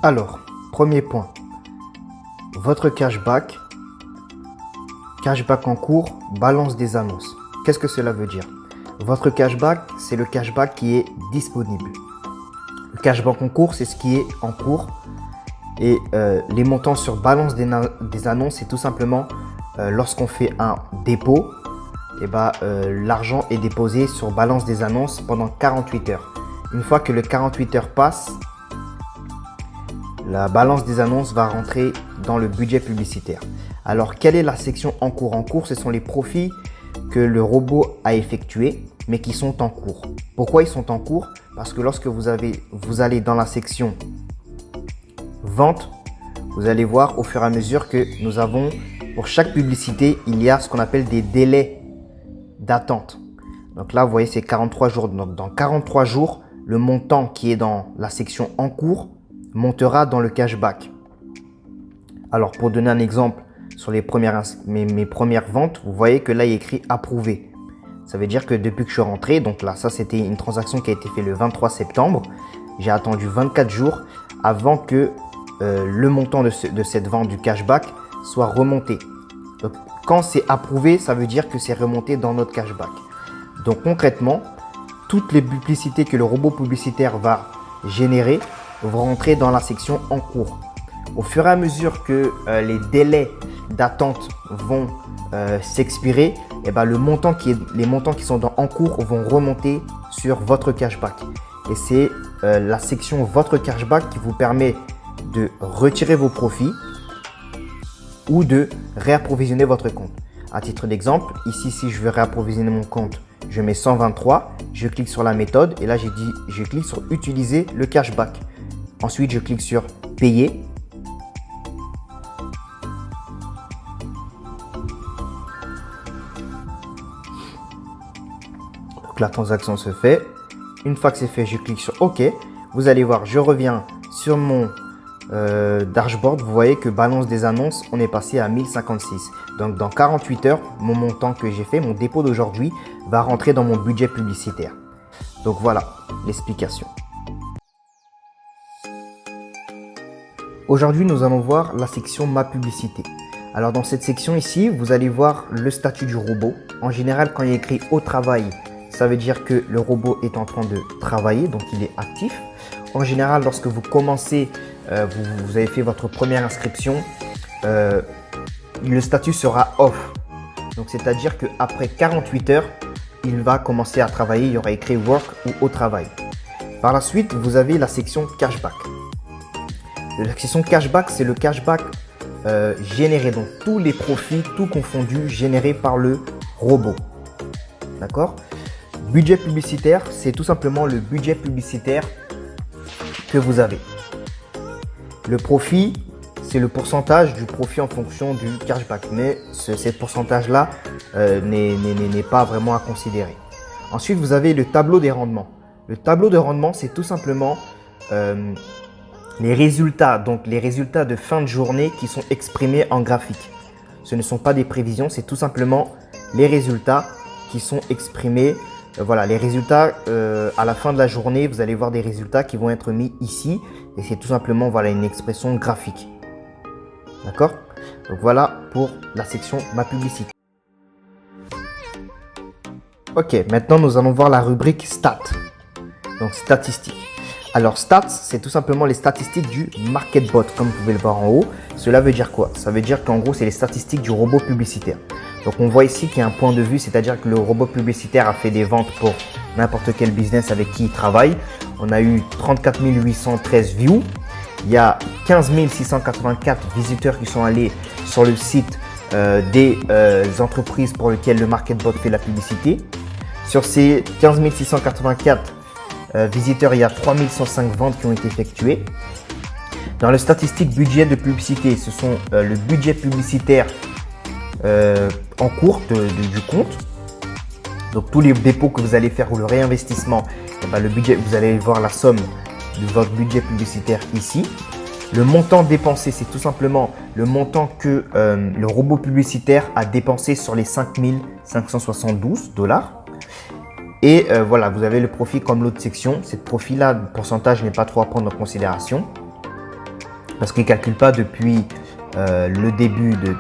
Alors, premier point, votre cashback en cours, balance des annonces. Qu'est-ce que cela veut dire? Votre cashback, c'est le cashback qui est disponible. Le cashback en cours, c'est ce qui est en cours. Et les montants sur balance des annonces, c'est tout simplement lorsqu'on fait un dépôt, l'argent est déposé sur balance des annonces pendant 48 heures. Une fois que le 48 heures passe, la balance des annonces va rentrer dans le budget publicitaire. Alors, quelle est la section en cours? En cours, ce sont les profits que le robot a effectués, mais qui sont en cours. Pourquoi ils sont en cours? Parce que lorsque vous allez dans la section vente, vous allez voir au fur et à mesure que nous avons, pour chaque publicité, il y a ce qu'on appelle des délais d'attente. Donc là, vous voyez, c'est 43 jours. Donc, dans 43 jours, le montant qui est dans la section en cours montera dans le cashback. Alors, pour donner un exemple, sur mes premières ventes, vous voyez que là, il est écrit approuvé. Ça veut dire que depuis que je suis rentré, donc là, ça, c'était une transaction qui a été faite le 23 septembre. J'ai attendu 24 jours avant que le montant de cette vente du cashback soit remonté. Donc, quand c'est approuvé, ça veut dire que c'est remonté dans notre cashback. Donc, concrètement, toutes les publicités que le robot publicitaire va générer vont rentrer dans la section en cours. Au fur et à mesure que les délais d'attente vont s'expirer, les montants qui sont en cours vont remonter sur votre cashback. Et c'est la section votre cashback qui vous permet de retirer vos profits ou de réapprovisionner votre compte. À titre d'exemple, ici, si je veux réapprovisionner mon compte, je mets 123, je clique sur la méthode et là, je clique sur utiliser le cashback. Ensuite, je clique sur payer. Donc, la transaction se fait. Une fois que c'est fait, je clique sur OK. Vous allez voir, je reviens sur mon dashboard. Vous voyez que balance des annonces, on est passé à 1056. Donc, dans 48 heures, mon montant que j'ai fait, mon dépôt d'aujourd'hui, va rentrer dans mon budget publicitaire. Donc, voilà l'explication. Aujourd'hui, nous allons voir la section Ma publicité. Alors, dans cette section ici, vous allez voir le statut du robot. En général, quand il est écrit au travail, ça veut dire que le robot est en train de travailler, donc il est actif. En général, lorsque vous commencez, vous avez fait votre première inscription, le statut sera off. Donc, c'est-à-dire qu'après 48 heures, il va commencer à travailler. Il y aura écrit work ou au travail. Par la suite, vous avez la section cashback. La section cashback, c'est le cashback généré. Donc, tous les profits, tout confondu, générés par le robot. D'accord? Budget publicitaire, c'est tout simplement le budget publicitaire que vous avez. Le profit, c'est le pourcentage du profit en fonction du cashback. Mais ce pourcentage-là n'est pas vraiment à considérer. Ensuite, vous avez le tableau des rendements. Le tableau de rendement, c'est tout simplement les résultats, donc les résultats de fin de journée qui sont exprimés en graphique. Ce ne sont pas des prévisions, c'est tout simplement les résultats qui sont exprimés. Voilà, les résultats à la fin de la journée, vous allez voir des résultats qui vont être mis ici. Et c'est tout simplement voilà, une expression graphique. D'accord? Donc voilà pour la section Ma publicité. Ok, maintenant nous allons voir la rubrique Stats. Donc statistiques. Alors Stats, c'est tout simplement les statistiques du MarketBot, comme vous pouvez le voir en haut. Cela veut dire quoi? Ça veut dire qu'en gros, c'est les statistiques du robot publicitaire. Donc on voit ici qu'il y a un point de vue, c'est-à-dire que le robot publicitaire a fait des ventes pour n'importe quel business avec qui il travaille. On a eu 34 813 views. Il y a 15 684 visiteurs qui sont allés sur le site des entreprises pour lesquelles le MarketBot fait la publicité. Sur ces 15 684 visiteurs, il y a 3105 ventes qui ont été effectuées. Dans le statistique budget de publicité, ce sont le budget publicitaire en cours du compte. Donc tous les dépôts que vous allez faire ou le réinvestissement, le budget, vous allez voir la somme de votre budget publicitaire ici. Le montant dépensé, c'est tout simplement le montant que le robot publicitaire a dépensé sur les 5 572 $. Et voilà, vous avez le profit comme l'autre section. Cette profit-là, le pourcentage n'est pas trop à prendre en considération. parce qu'il ne calcule pas depuis le début de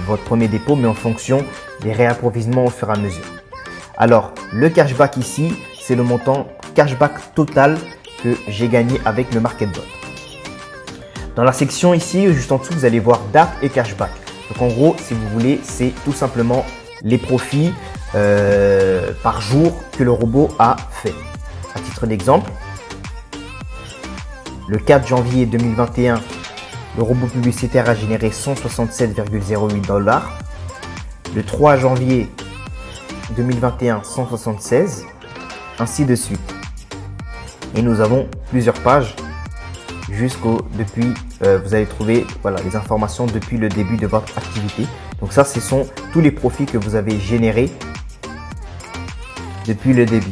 votre premier dépôt, mais en fonction des réapprovisionnements au fur et à mesure. Alors, le cashback ici, c'est le montant cashback total que j'ai gagné avec le MarketBot. Dans la section ici, juste en dessous, vous allez voir date et cashback. Donc en gros, si vous voulez, c'est tout simplement les profits par jour que le robot a fait. À titre d'exemple, le 4 janvier 2021, le robot publicitaire a généré 167,08 $. Le 3 janvier 2021, 176, ainsi de suite. Et nous avons plusieurs pages vous allez trouver les informations depuis le début de votre activité. Donc ça, ce sont tous les profits que vous avez générés depuis le début.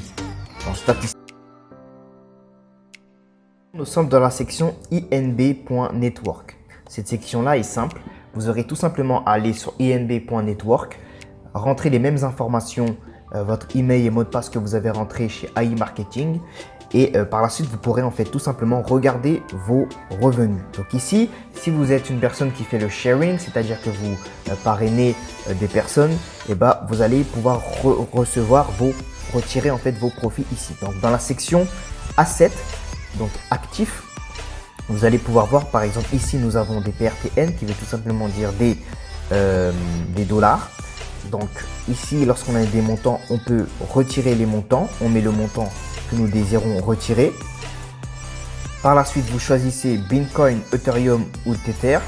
En statistique, nous sommes dans la section inb.network. Cette section-là est simple. Vous aurez tout simplement à aller sur inb.network, rentrer les mêmes informations, votre email et mot de passe que vous avez rentré chez AI Marketing. Et par la suite, vous pourrez en fait tout simplement regarder vos revenus. Donc ici, si vous êtes une personne qui fait le sharing, c'est-à-dire que vous parrainez des personnes, et vous allez pouvoir retirer en fait vos profits ici. Donc dans la section Assets, donc actifs, vous allez pouvoir voir par exemple ici nous avons des PRTN qui veut tout simplement dire des dollars. Donc ici, lorsqu'on a des montants, on peut retirer les montants. On met le montant que nous désirons retirer. Par la suite, vous choisissez Bitcoin, Ethereum ou Tether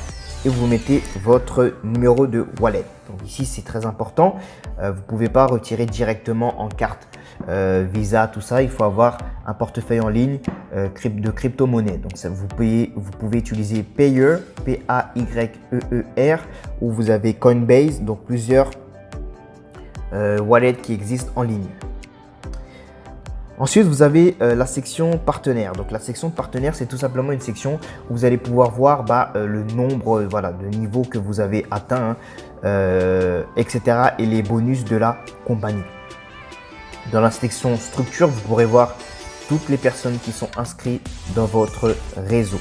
et vous mettez votre numéro de wallet. Donc ici, c'est très important. Vous ne pouvez pas retirer directement en carte Visa, tout ça. Il faut avoir un portefeuille en ligne de crypto-monnaie. Donc ça, vous pouvez utiliser Payer, P-A-Y-E-E-R, ou vous avez Coinbase, donc plusieurs wallets qui existent en ligne. Ensuite, vous avez la section partenaire. Donc, la section partenaire, c'est tout simplement une section où vous allez pouvoir voir le nombre de niveaux que vous avez atteint, etc. et les bonus de la compagnie. Dans la section structure, vous pourrez voir toutes les personnes qui sont inscrites dans votre réseau.